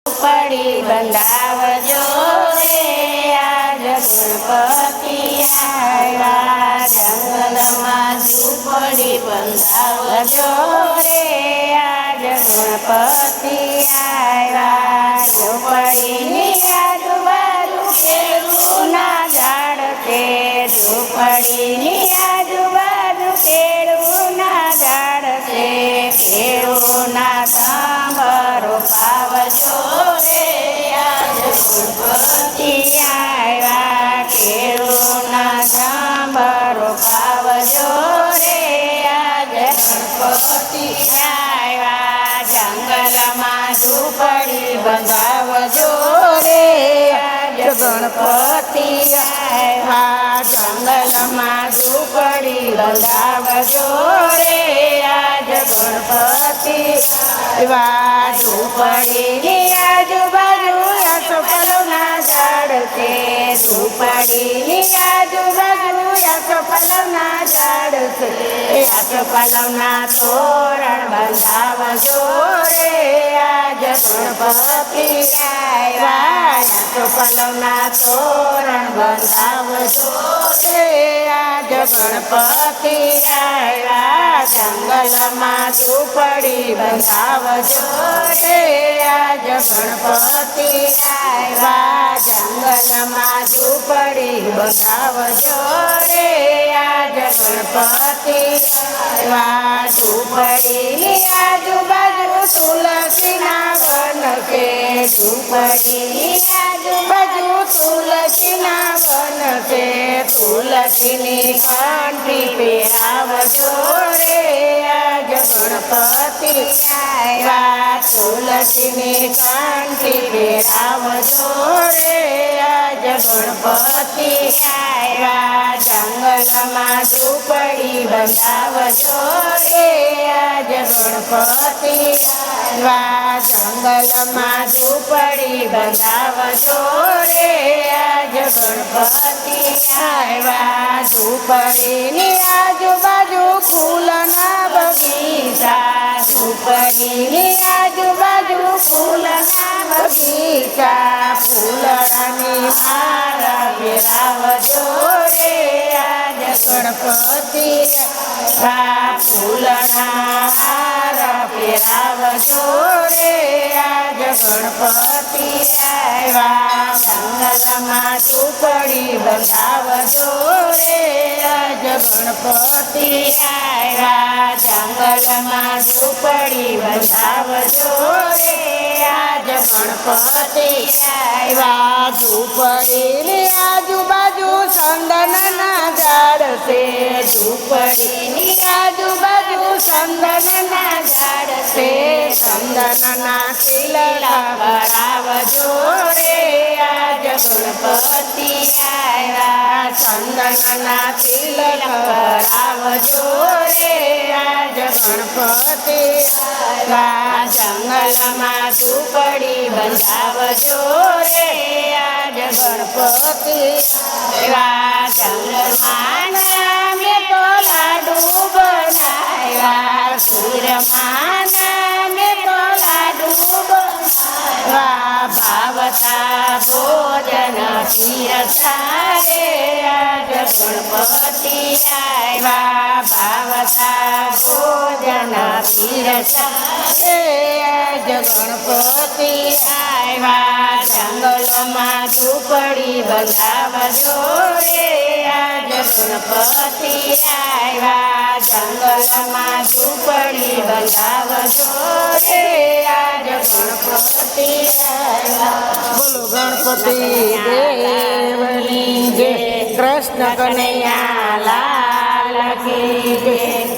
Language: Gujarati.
ઝૂંપડી બંધાવજો રે આજ ગણપતિ આવ્યા જંગલમાં ઝૂંપડી બંધાવજો રે આજ ગણપતિ આવ્યા ઝૂંપડીની આજુબાજુ કેળુના ઝાડ છે ઝૂંપડીની આજુબાજુ કેળુના ઝાડ છે કેળુના સાંભરો પાવજો રે આજ ગણપતિ આવ્યા કેળુના સાંભરો પાવજો રે આજ ગણપતિ આવ્યા જંગલમાં ઝૂંપડી બંધાવજો રે આજ ગણપતિ આવ્યા જંગલમાં ઝૂંપડી બંધાવજો રે આજ ગણપતિ આવ્યા ઝૂંપડીની આજુબાજુ આસોપાલવના ઝાડ છે ઝૂંપડીની આજુબાજુ આસોપાલવના ઝાડ છે આસોપાલવના તોરણ બંધાવજો રે આજ ગણપતિ આવ્યા આસોપાલવના તોરણ બંધાવજો રે આજ ગણપતિ આવ્યા જંગલમાં ઝૂંપડી બંધાવજો રે આજ ગણપતિ આવ્યા જંગલમાં ઝૂંપડી બંધાવજો રે આજ ગણપતિ આવ્યા ઝૂંપડીની આજુબાજુ તુલસીના વન છે ઝૂંપડીની આજુબાજુ તુલસીના વન છે તુલસીની કંઠી પહેરાવજો રે આજ ગણપતિ આવ્યા તુલસીની કંઠી પહેરાવજો રે આજ ગણપતિ આવ્યા જંગલમાં ઝૂંપડી બંધાવજો રે આજ ગણપતિ આવ્યા જંગલમાં ઝૂંપડી બંધાવજો રે આજ ગણપતિ આવ્યા ઝૂંપડીની આજુબાજુ ફૂલના બગીચા ઝૂંપડીની આજુબાજુ ફૂલના બગીચા ફૂલડાની માળા પહેરાવજો રે આજ ગણપતિ આવ્યા ફૂલના હાર પહેરાવજો રે આજ ગણપતિ આવ્યા જંગલમાં ઝૂંપડી બંધાવજો રે આજ ગણપતિ આવ્યા જંગલમાં ઝૂંપડી બંધાવજો રે આજ ગણપતિ આવ્યા ઝૂંપડીની આજુબાજુ ચંદનના ઝાડ છે ઝૂંપડીની આજુબાજુ ચંદનના ઝાડ છે ચંદનના ખીલડા ભરાવજો રે આજ ગણપતિ આવ્યા ચંદનના ખીલડા ભરાવજો રે આજ ગણપતિ આવ્યા જંગલમાં ઝૂંપડી બંધાવજો રે આજ ગણપતિ આવ્યા જંગલમાં નામે તો લાડુ બનાવ્યા સુરમાં નામે તો લાડુ બનાવ્યા ભાવતા ભોજન પીરસા રે આજ ગણપતિ આવ્યા ભાવતા ભોજન પીરસા રે આજ ગણપતિ આવ્યા જંગલમાં ઝૂંપડી બંધાવજો રે આજ ગણપતિ આવ્યા જંગલમાં ઝૂંપડી બંધાવજો રે આજ ગણપતિ આવ્યા બોલો ગણપતિ દેવની જય કૃષ્ણ કનૈયા લાલ કી જય